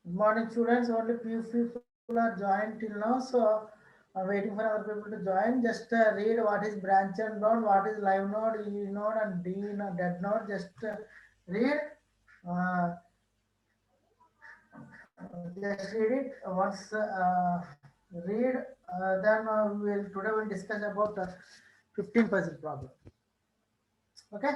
Good morning, students. Only few people are joined till now, so I'm waiting for other people to join. Just read what is branch and node, what is live node, E node, and D node, dead node. Just read. Uh, just read it. Once read, then we'll discuss about 15 puzzle problem. Okay.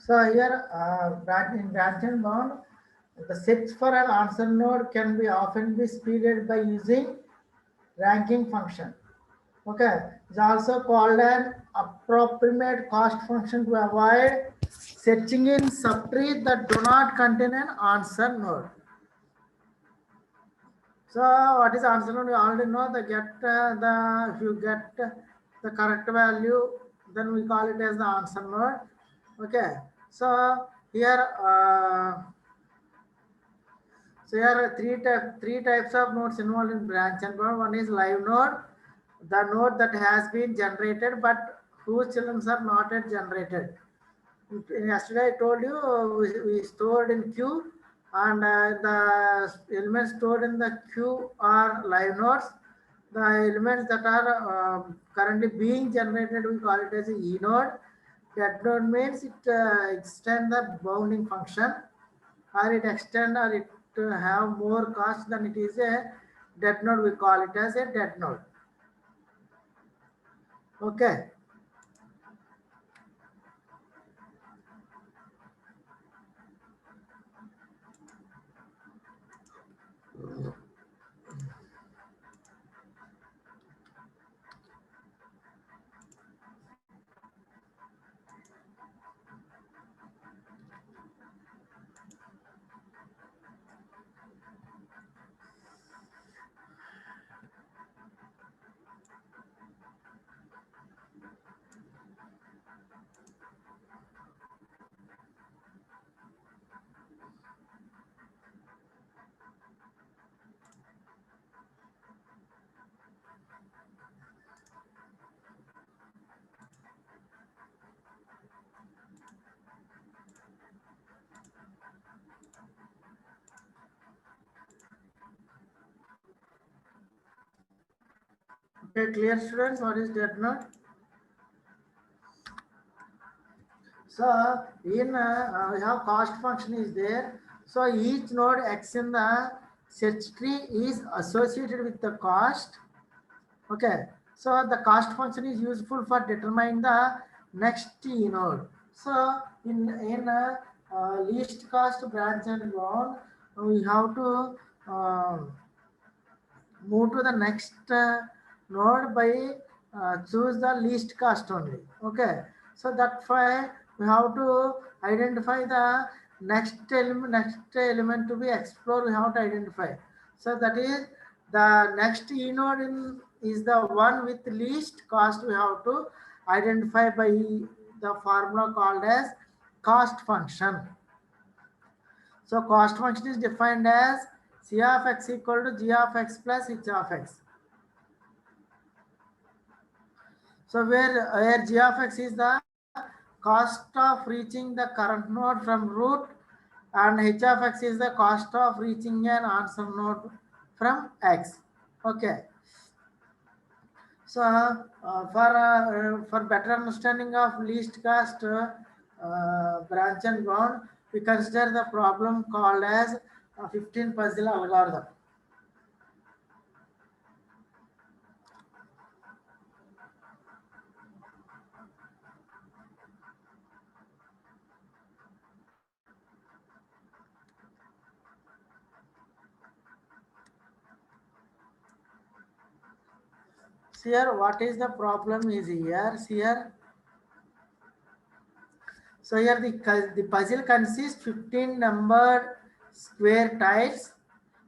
So here, branch and bound, the search for an answer node can be often be speeded by using ranking function. Okay, it's also called an approximate cost function to avoid searching in subtree that do not contain an answer node. So what is answer node? You already know the if you get the correct value, then we call it as the answer node. Okay, so here. Here are three types of nodes involved in branch and bound. One is live node, the node that has been generated but whose children are not yet generated. Yesterday I told you we stored in queue, and the elements stored in the queue are live nodes. The elements that are currently being generated, we call it as a E node. That node means it extend the bounding function, or it extend, or it have more cost than it is a dead node. We call it as a dead node. Okay. Okay, clear students, what is dead node? So in we have cost function is there. So each node X in the search tree is associated with the cost. Okay. So the cost function is useful for determining the next T node. So in least cost branch and bound, we have to uh, move to the next node by choose the least cost only. Okay, so that's why we have to identify the next element to be explored. We have to identify. So that is the next e node in is the one with least cost. We have to identify by the formula called as cost function. So cost function is defined as C of x equal to g of x plus h of x. So where g of x is the cost of reaching the current node from root, and h of x is the cost of reaching an answer node from x. Okay. So for better understanding of least cost branch and bound, we consider the problem called as 15 puzzle algorithm. here what is the problem is here. Here, so here the puzzle consists 15 numbered square tiles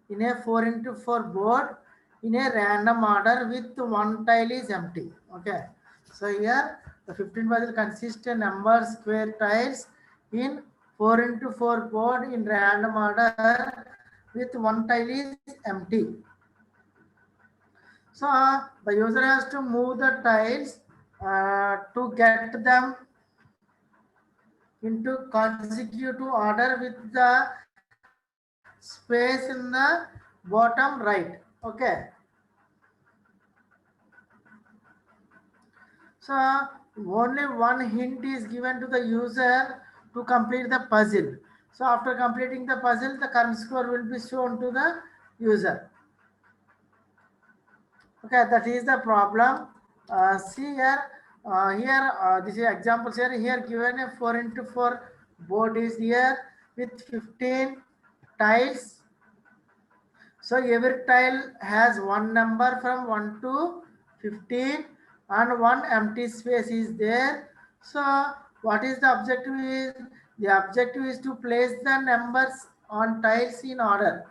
in a 4 into 4 board in a random order with one tile is empty. Okay. So here the 15 puzzle consists a number square tiles in 4 into 4 board in random order with one tile is empty. So the user has to move the tiles to get them into consecutive order with the space in the bottom right. Okay. So only one hint is given to the user to complete the puzzle. So after completing the puzzle, the current score will be shown to the user. Okay, that is the problem. See here, this is examples here. Here given a 4 into 4 board is here with 15 tiles. So every tile has one number from 1 to 15 and one empty space is there. So what is the objective is? The objective is to place the numbers on tiles in order.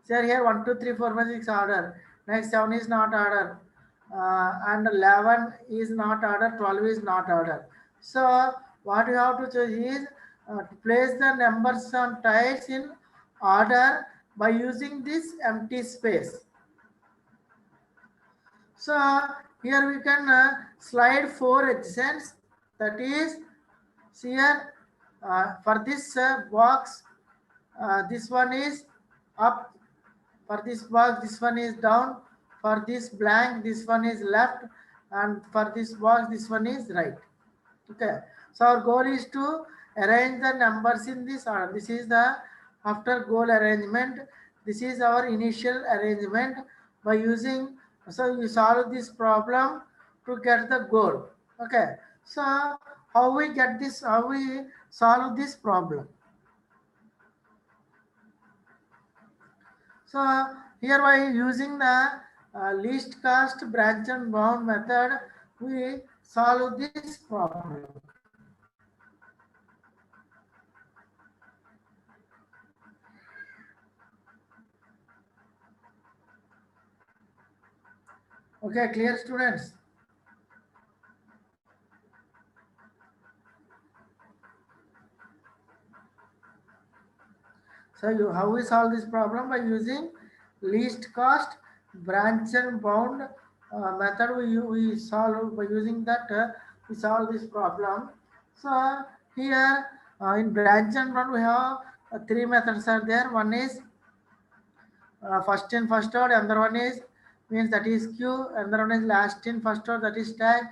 So here 1, 2, 3, 4, 5, 6 order. Next 7 is not order. And 11 is not order, 12 is not order. So what you have to choose is to place the numbers on tiles in order by using this empty space. So here we can slide 4 adjacents. That is, here for this box, this one is up. For this box, this one is down. For this blank, this one is left. And for this box, this one is right. Okay. So our goal is to arrange the numbers in this order. This is the after goal arrangement. This is our initial arrangement by using. So you solve this problem to get the goal. Okay. So how we get this? How we solve this problem? So here by using the least cost branch and bound method, we solve this problem. Okay, clear students? So how we solve this problem? By using least cost branch and bound method. We solve by using that we solve this problem. So here in branch and bound we have 3 methods are there. One is first in first out, another one is means that is queue, another one is last in first out, that is tag,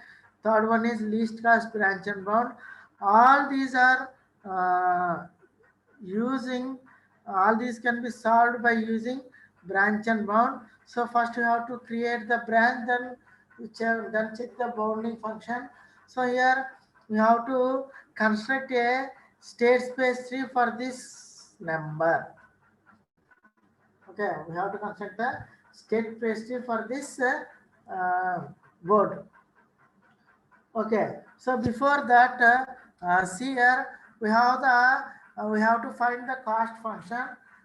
third one is least cost branch and bound. All these are using all these can be solved by using branch and bound. So first you have to create the branch, then then check the bounding function. So here we have to construct a state space tree for this number. Okay, we have to construct the state space tree for this board. Okay, so before that, see here we have the we have to find the cost function.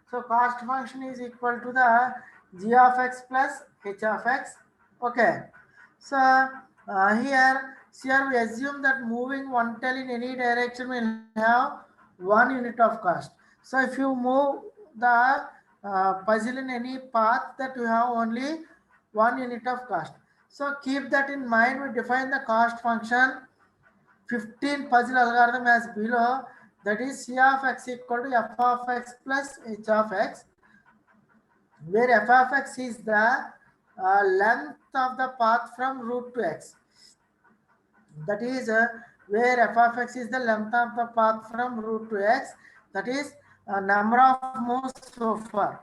So cost function is equal to the g of x plus h of x. Okay, so here we assume that moving one tile in any direction will have 1 unit of cost. So if you move the puzzle in any path, that you have only 1 unit of cost. So keep that in mind. We define the cost function 15 puzzle algorithm as below. That is c of x equal to f of x plus h of x, where f of x is the length of the path from root to x. That is where f of x is the length of the path from root to x. That is number of moves so far.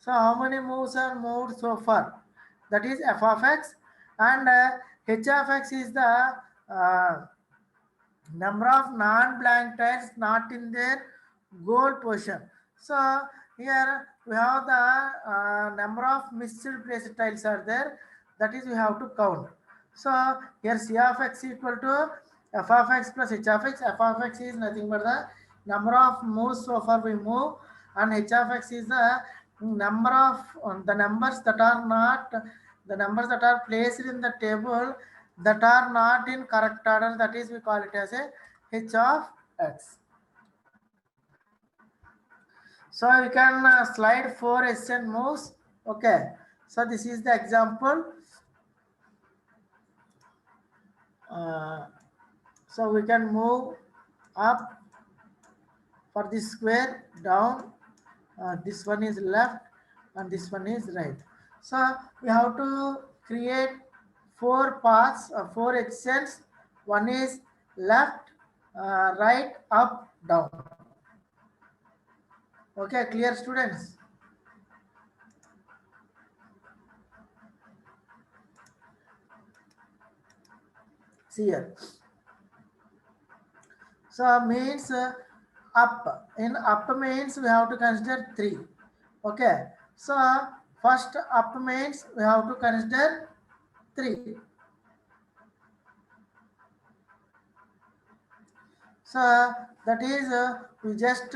So how many moves are moved so far? That is f of x, and h of x is the number of non-blank tiles not in their goal position. So here we have the number of missed place tiles are there. That is, we have to count. So here C of x equal to f of x plus h of x. F of x is nothing but the number of moves so far we move, and h of x is the number of the numbers that are not the numbers that are placed in the table that are not in correct order. That is, we call it as a h of x. So we can slide 4 ascent moves. Okay. So this is the example. So we can move up for this square, down. This one is left and this one is right. So we have to create 4 paths, 4 extents. One is left, right, up, down. Okay, clear, students? See here. So means up. In up means we have to consider 3. Okay. So first up means we have to consider 3. So that is we just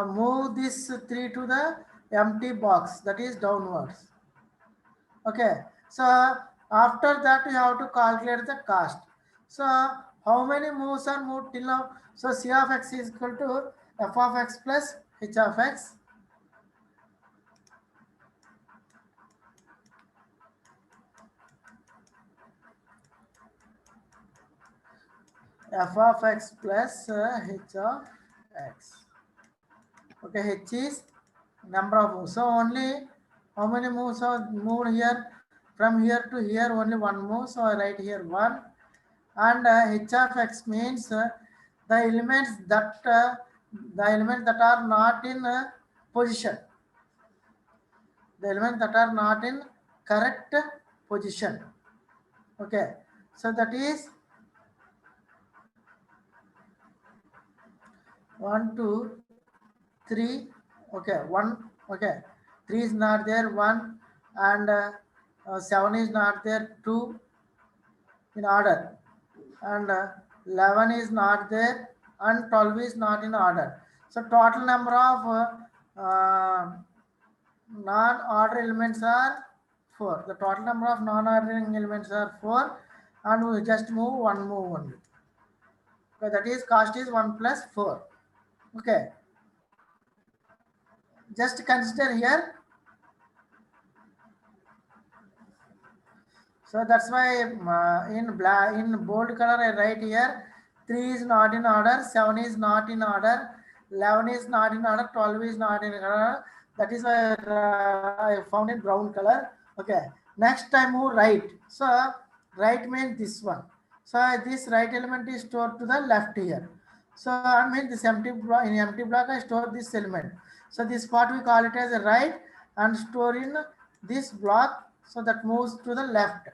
move this 3 to the empty box, that is downwards. Okay. So after that we have to calculate the cost. So how many moves are moved till now? So C of x is equal to f of x plus h of x. F of x plus h of x. Okay, h is number of moves. So only how many moves are moved here? From here to here only one move. So I write here 1. And h of x means the elements that are not in position. The elements that are not in correct position. Okay. So that is 1, 2, 3. Okay, 1. Okay, 3 is not there, 1, and 7 is not there, 2 in order, and 11 is not there, and 12 is not in order. So total number of non-order elements are 4. The total number of non-ordering elements are 4, and we just move one move only. Okay, that is cost is 1 plus 4. Okay. Just consider here. So that's why in bold color I write here 3 is not in order, 7 is not in order, 11 is not in order, 12 is not in order. That is why I found in brown color. Okay. Next I move right. So right means this one. So this right element is stored to the left here. So I mean this empty block, in empty block I store this element. So this part we call it as a right and store in this block. So that moves to the left.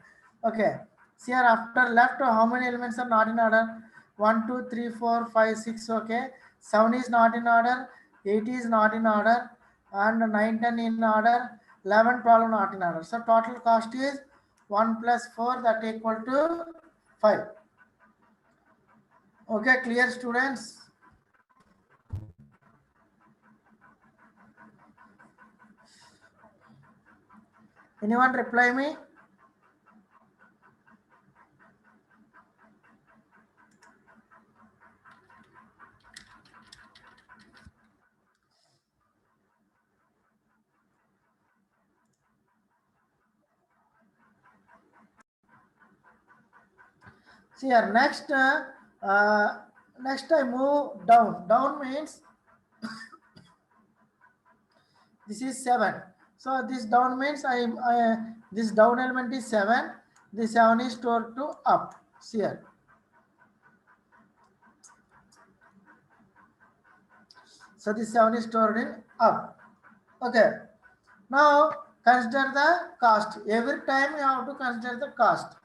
Okay. See here after left how many elements are not in order? 1, 2, 3, 4, 5, 6. Okay. 7 is not in order. 8 is not in order. And 9, 10 in order. 11, 12 not in order. So total cost is 1 plus 4, that equal to 5. Okay, clear, students? Anyone reply me? See here, next I move down. Down means this is 7. So this down means this down element is 7. This 7 is stored to up. See here. So this 7 is stored in up. Okay. Now consider the cost. Every time you have to consider the cost.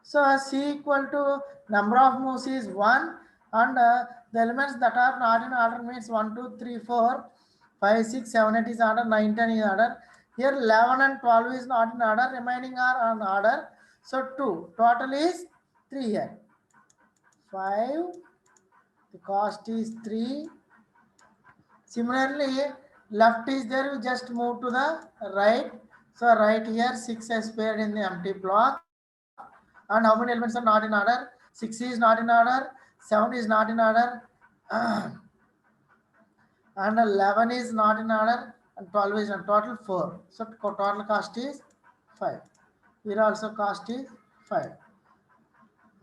So C equal to number of moves is 1, and the elements that are not in order means 1, 2, 3, 4, 5, 6, 7, 8 is order, 9, 10 is order. Here 11 and 12 is not in order, remaining are on order. So 2. Total is 3 here. 5. The cost is 3. Similarly, left is there, you just move to the right. So right here 6 has paired in the empty block. And how many elements are not in order? 6 is not in order, 7 is not in order, and 11 is not in order, and 12 is in total 4. So total cost is 5. Here also cost is 5.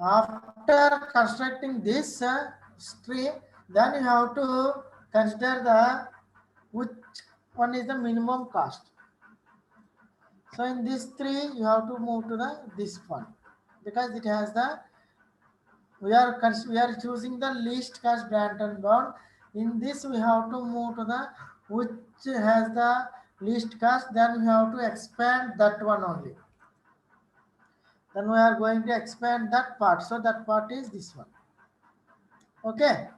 After constructing this tree, then you have to consider the which one is the minimum cost. So in this 3, you have to move to the this one because it has the we are choosing the least cost branch and bound. In this we have to move to the which has the least cost. Then we have to expand that one only. Then we are going to expand that part. So that part is this one. Okay.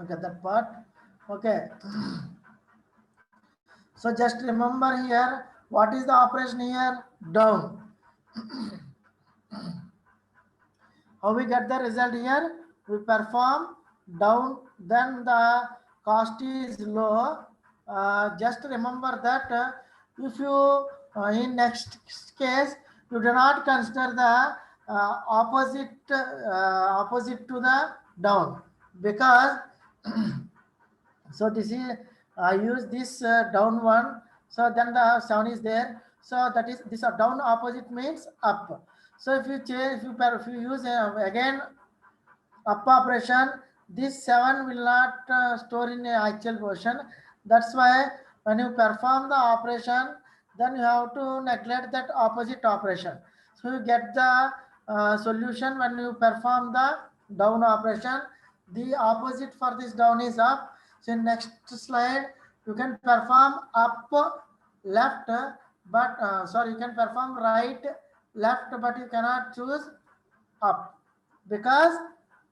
Okay, that part. Okay. So just remember here, what is the operation here? Down. How we get the result here? We perform down, then the cost is low. Just remember that if you in next case you do not consider the opposite to the down, because so this is I use this down one, so then the 7 is there, so that is this down opposite means up. So if you change, if you use again up operation, this 7 will not store in a actual position. That's why when you perform the operation, then you have to neglect that opposite operation. So you get the solution when you perform the down operation. The opposite for this down is up. So in next slide, you can perform up, left, but sorry, you can perform right, left, but you cannot choose up, because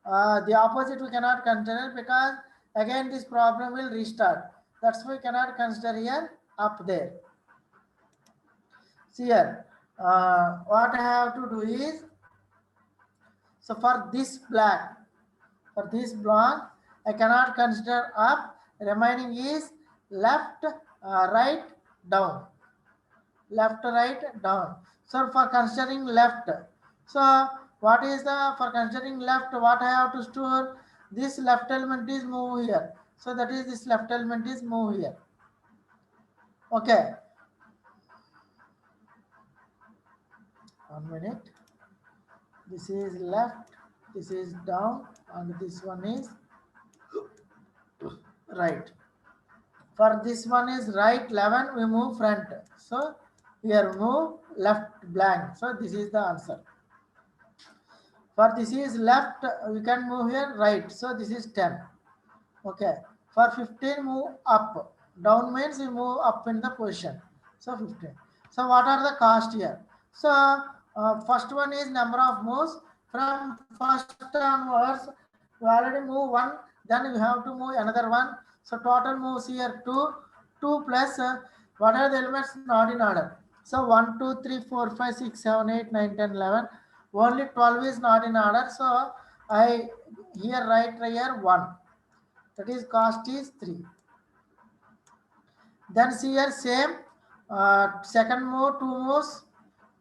the opposite we cannot consider, because again this problem will restart. That's why we cannot consider here up there. See here, what I have to do is, so for this block, I cannot consider up. Remaining is left, right, down. Left, right, down. So for considering left, so what is the, for considering left, what I have to store? This left element is move here. So that is this left element is move here. Okay. 1 minute. This is left, this is down, and this one is right. For this one is right 11, we move front. So here move left blank. So this is the answer. For this is left, we can move here right. So this is 10. Okay. For 15, move up. Down means we move up in the position. So 15. So what are the cost here? So first one is number of moves. From first onwards, we already move one. Then we have to move another one. So total moves here 2. 2 plus what are the elements not in order? So 1, 2, 3, 4, 5, 6, 7, 8, 9, 10, 11. Only 12 is not in order. So I here write here 1. That is cost is 3. Then see here same second move, 2 moves.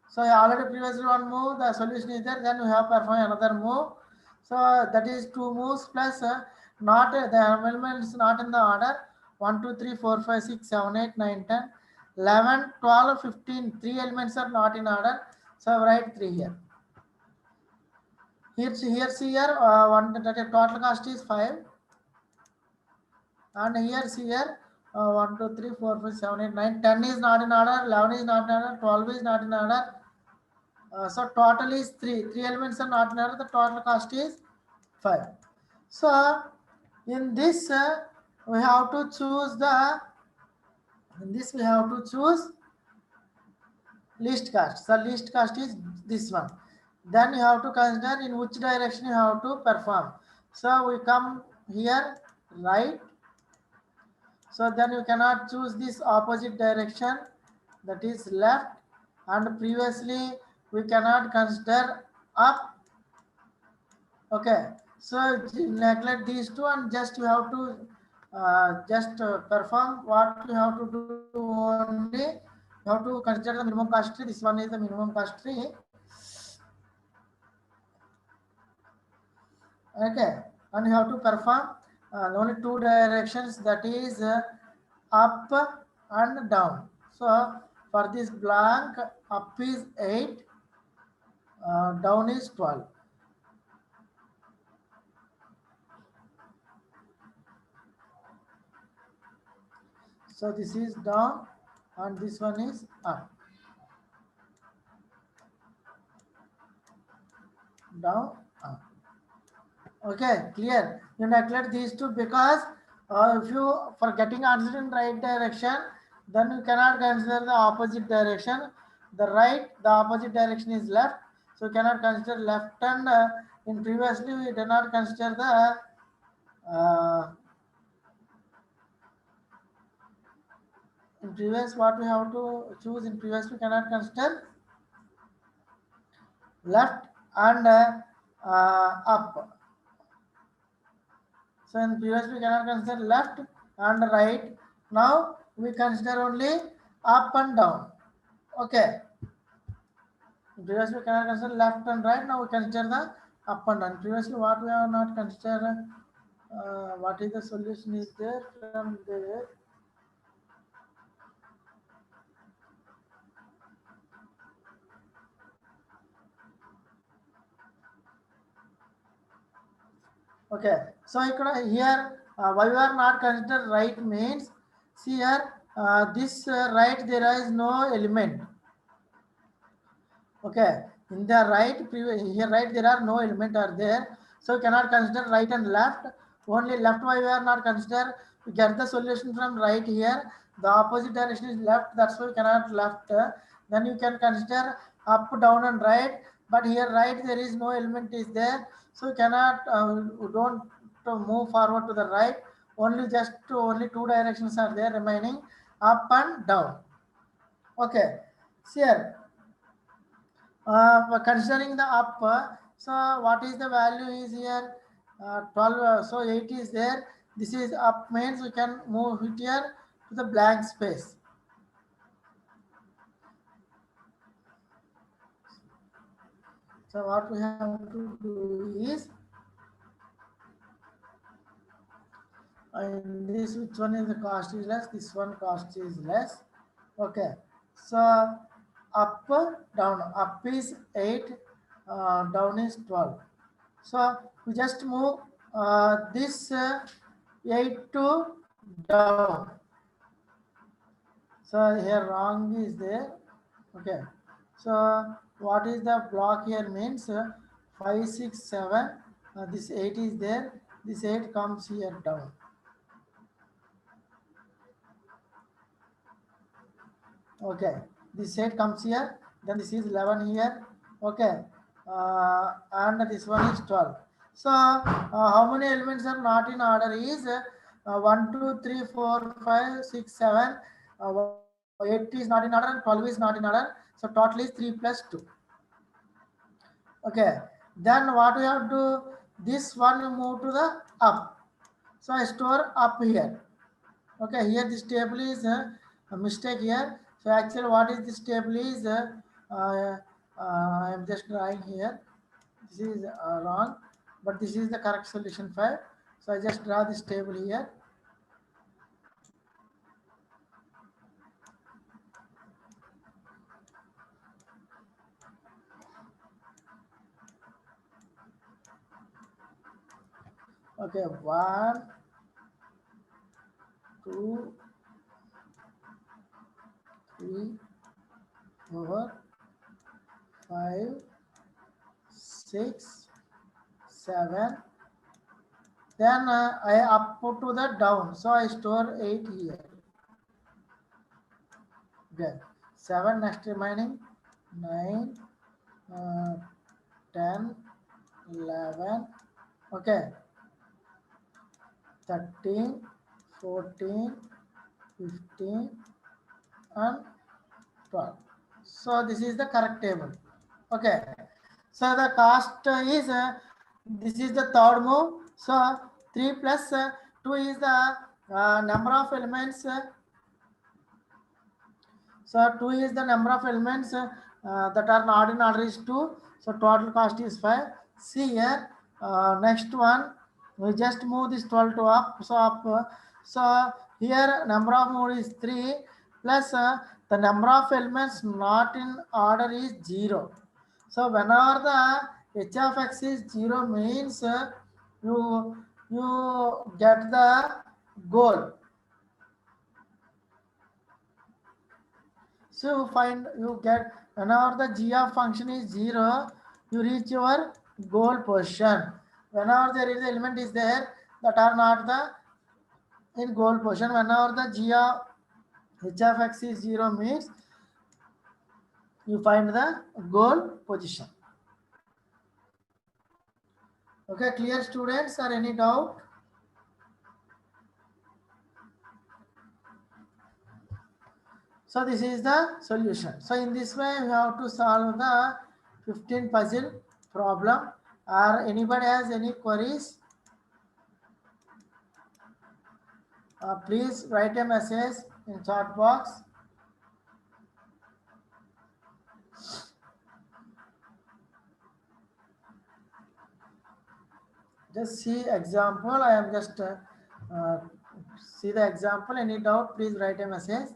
So already previously one move, the solution is there. Then we have perform another move. So that is 2 moves plus not the elements not in the order. 1, 2, 3, 4, 5, 6, 7, 8, 9, 10, 11, 12, 15. 3 elements are not in order. So write 3 here. Here see here one that total cost is 5. And here see here 1, 2, 3, 4, 5, 7, 8, 9, 10 is not in order, 11 is not in order, 12 is not in order. So total is 3. 3 elements are not in order. The total cost is 5. So in this we have to choose the, in this we have to choose least cost. So least cost is this one. Then you have to consider in which direction you have to perform. So we come here, right? So then you cannot choose this opposite direction, that is left, and previously we cannot consider up. Okay, so neglect these two and just you have to perform what you have to do only. You have to consider the minimum cost tree. This one is the minimum cost tree. Okay, and you have to perform only two directions, that is up and down. So for this blank, up is 8, down is 12. So this is down and this one is up. Down, up. Okay, clear. You neglect these two because if you for getting answer in right direction, then you cannot consider the opposite direction. The opposite direction is left, so you cannot consider left. And in previously we did not consider the in previous what we have to choose in previous we cannot consider left and up. So in previous we cannot consider left and right. Now we consider only up and down. Okay. Previously we cannot consider left and right. Now we consider the up and down. Previously what we have not considered. What is the solution is there from there. Okay. So here why we are not considered right means, see here this right there is no element. Okay, in the right here right there are no element are there, so cannot consider right and left. Only left why we are not consider. We get the solution from right here. The opposite direction is left. That's why we cannot left. Then you can consider up, down, and right. But here right there is no element is there, so you cannot don't move forward to the right. Only two directions are there remaining, up and down. Okay, see here. Considering the up, so what is the value is here 12, so 8 is there. This is up means we can move it here to the blank space. So what we have to do is, in this which one is the cost is less, this one cost is less. Okay, so up, down, up is 8, down is 12. So we just move this 8 to down. So here wrong is there. Okay. So what is the block here means 5, 6, 7. This 8 is there. This 8 comes here down. Okay. This 8 comes here. Then this is 11 here. Okay. And this one is 12. So how many elements are not in order is 1, 2, 3, 4, 5, 6, 7. 8 is not in order and 12 is not in order. So total is 3 plus 2. Okay. Then what we have to do? This one we move to the up. So I store up here. Okay. Here this table is a mistake here. So actually what is this table is I am just drawing here. This is wrong, but this is the correct solution file. So I just draw this table here. Okay, 1, 2, 3, 4, 5, 6, 7. Then I up to the down. So I store 8 here. Okay. 7 next remaining. 9, 10, 11, okay, 13, 14, 15, and 12. So this is the correct table. Okay. So the cost is this is the third move. So 3 plus 2 is the number of elements. So 2 is the number of elements that are not in order is 2. So total cost is 5. See here, next one, we just move this 12 to up. So up. So here number of move is 3 plus the number of elements not in order is 0. So whenever the h of x is 0 means you get the goal. So you get whenever the g of function is 0, you reach your goal position. Whenever there is element is there that are not the in goal position, whenever the g of h of x is 0 means you find the goal position. Okay, clear students, or any doubt? So this is the solution. So in this way we have to solve the 15 puzzle problem. Or anybody has any queries? Please write a message in chat box. Just see example. I am just see the example. Any doubt, please write a message.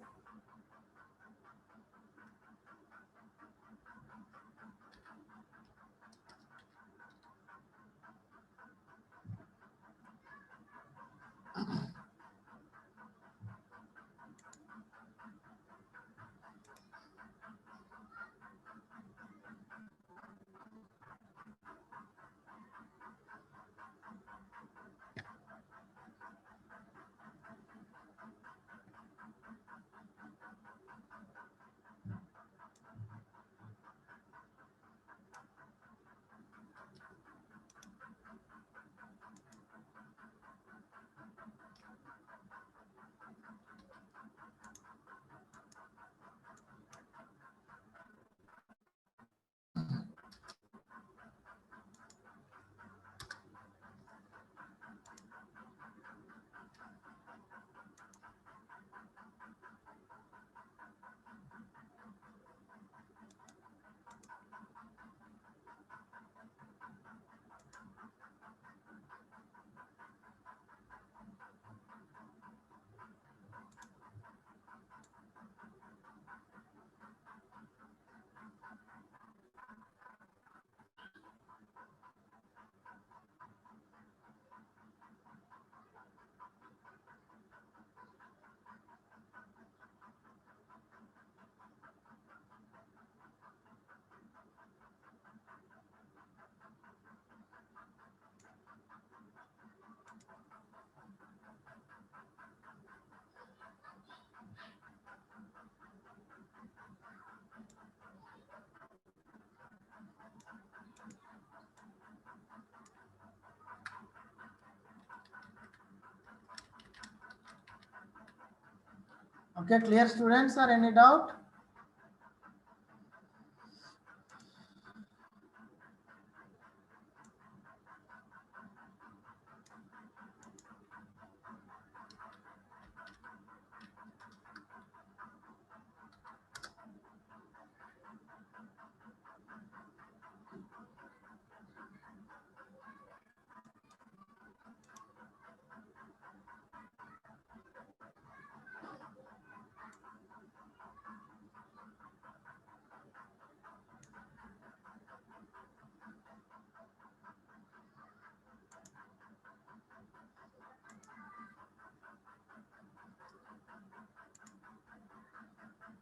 Okay, clear students, or any doubt?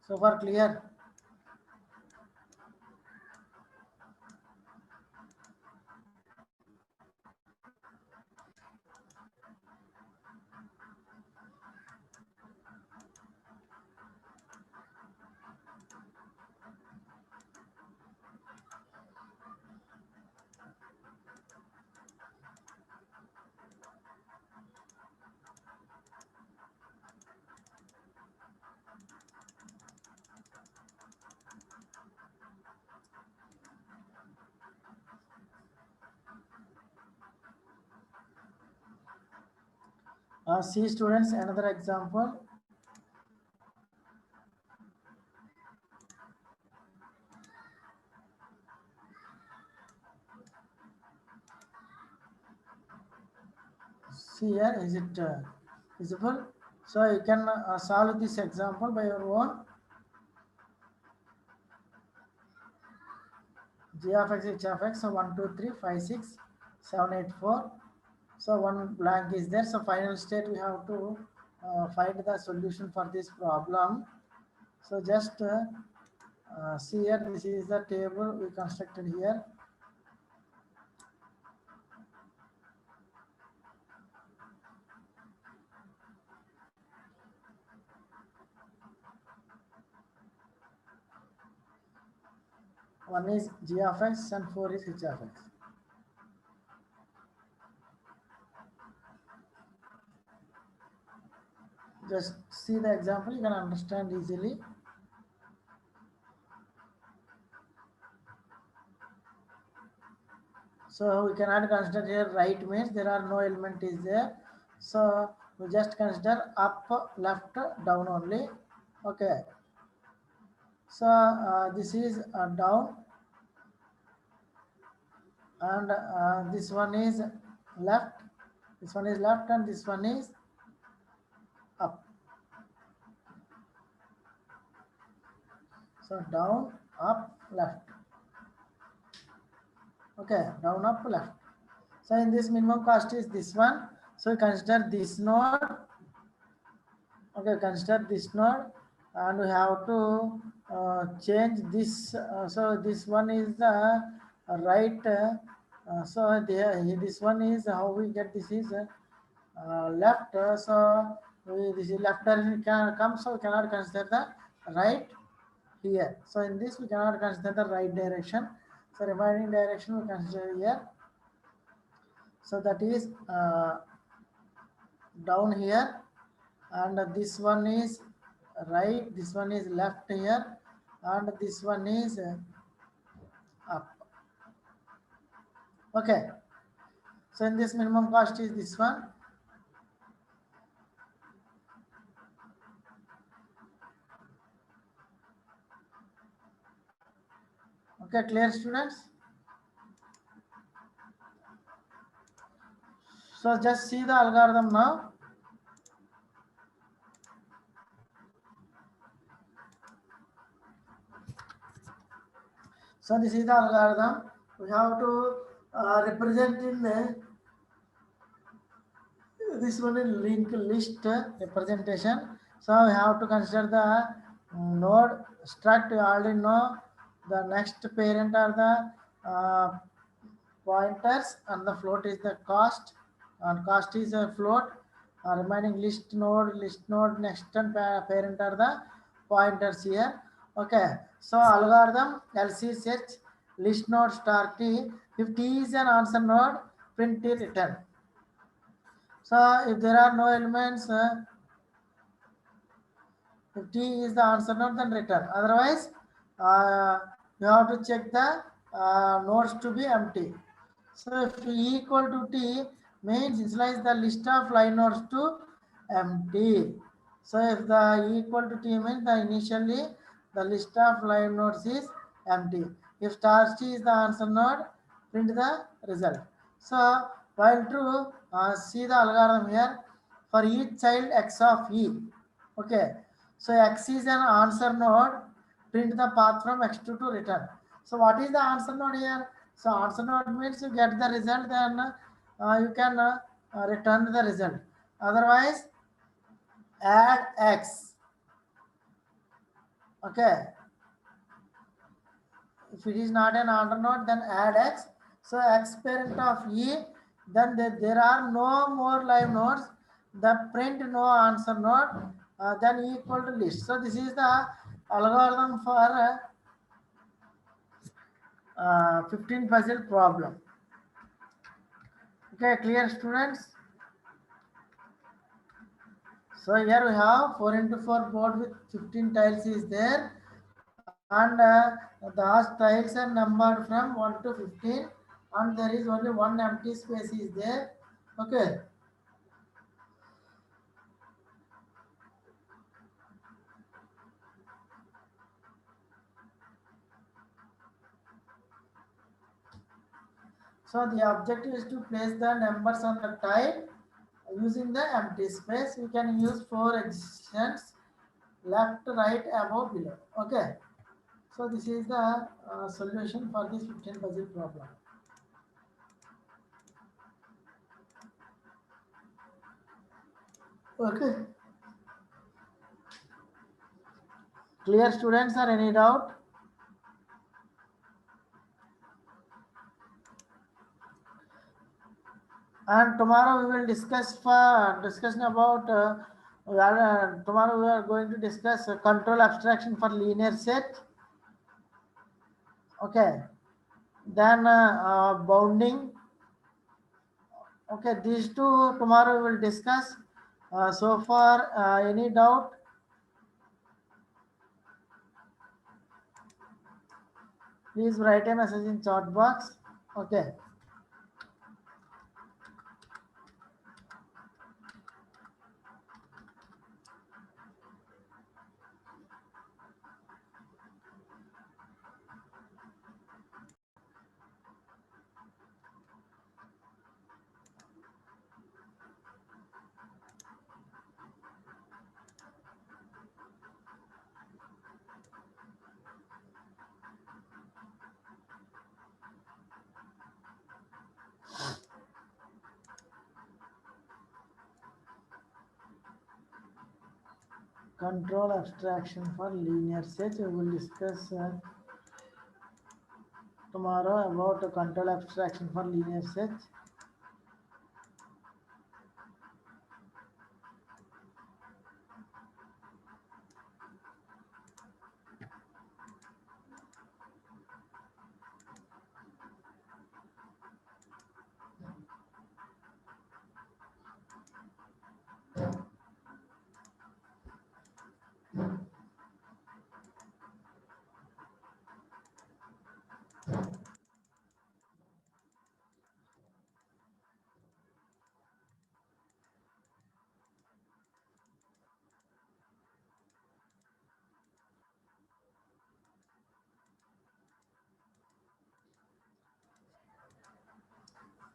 So far clear? See students, another example. See here, is it visible? So you can solve this example by your own. G of x, h of x. So 1, 2, 3, 5, 6, 7, 8, 4. So one blank is there. So final state we have to find the solution for this problem. So just see here, this is the table we constructed here. One is g of x and 4 is h of x. Just see the example, you can understand easily. So we cannot consider here right means there are no element is there. So we just consider up, left, down only. Okay. So this is down, and this one is left. This one is left, and this one is up. So down, up, left. Okay, down, up, left. So in this minimum cost is this one. So we consider this node. Okay, consider this node, and we have to change this. So this one is the right. So there, this one is how we get this is left. So this is left direction can come. So we cannot consider the right here. So in this we cannot consider the right direction. So remaining direction we consider here. So that is down here, and this one is right, this one is left here, and this one is up. Okay, so in this minimum cost is this one. Okay, clear students? So just see the algorithm now. So this is the algorithm. We have to represent in this one is linked list representation. So we have to consider the node struct. You already know the next parent are the pointers, and the float is the cost, and cost is a float. Remaining list node next and parent are the pointers here. Okay, so algorithm LC search list node star t. If t is an answer node, print t return. So if there are no elements, if t is the answer node, then return. Otherwise, you have to check the nodes to be empty. So if e equal to t means initialize the list of line nodes to empty. So if the e equal to t means the initially the list of line nodes is empty. If star t is the answer node, print the result. So while true, see the algorithm here. For each child x of e. Okay. So x is an answer node. Print the path from x2 to return. So what is the answer node here? So answer node means you get the result, then you can return the result. Otherwise, add x. Okay. If it is not an answer node, then add x. So x parent of e, then there are no more live nodes. The print no answer node, then e equal to list. So this is the algorithm for 15 puzzle problem. Okay, clear students? So here we have 4 into 4 board with 15 tiles is there, and the tiles are numbered from 1 to 15, and there is only one empty space is there. Okay. So the objective is to place the numbers on the tile using the empty space. We can use 4 extensions: left, right, above, below. Okay. So this is the solution for this 15 puzzle problem. Okay. Clear, students, or any doubt? And tomorrow we will discuss for discussion about tomorrow we are going to discuss control abstraction for linear set. Okay. Then bounding. Okay, these two tomorrow we will discuss. So far, any doubt? Please write a message in chat box. Okay. Control abstraction for linear set. We will discuss tomorrow about control abstraction for linear set.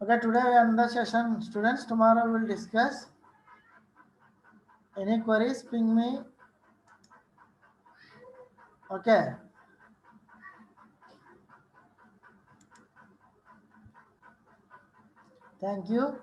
Okay, today we end the session, students. Tomorrow we will discuss. Any queries, ping me. Okay. Thank you.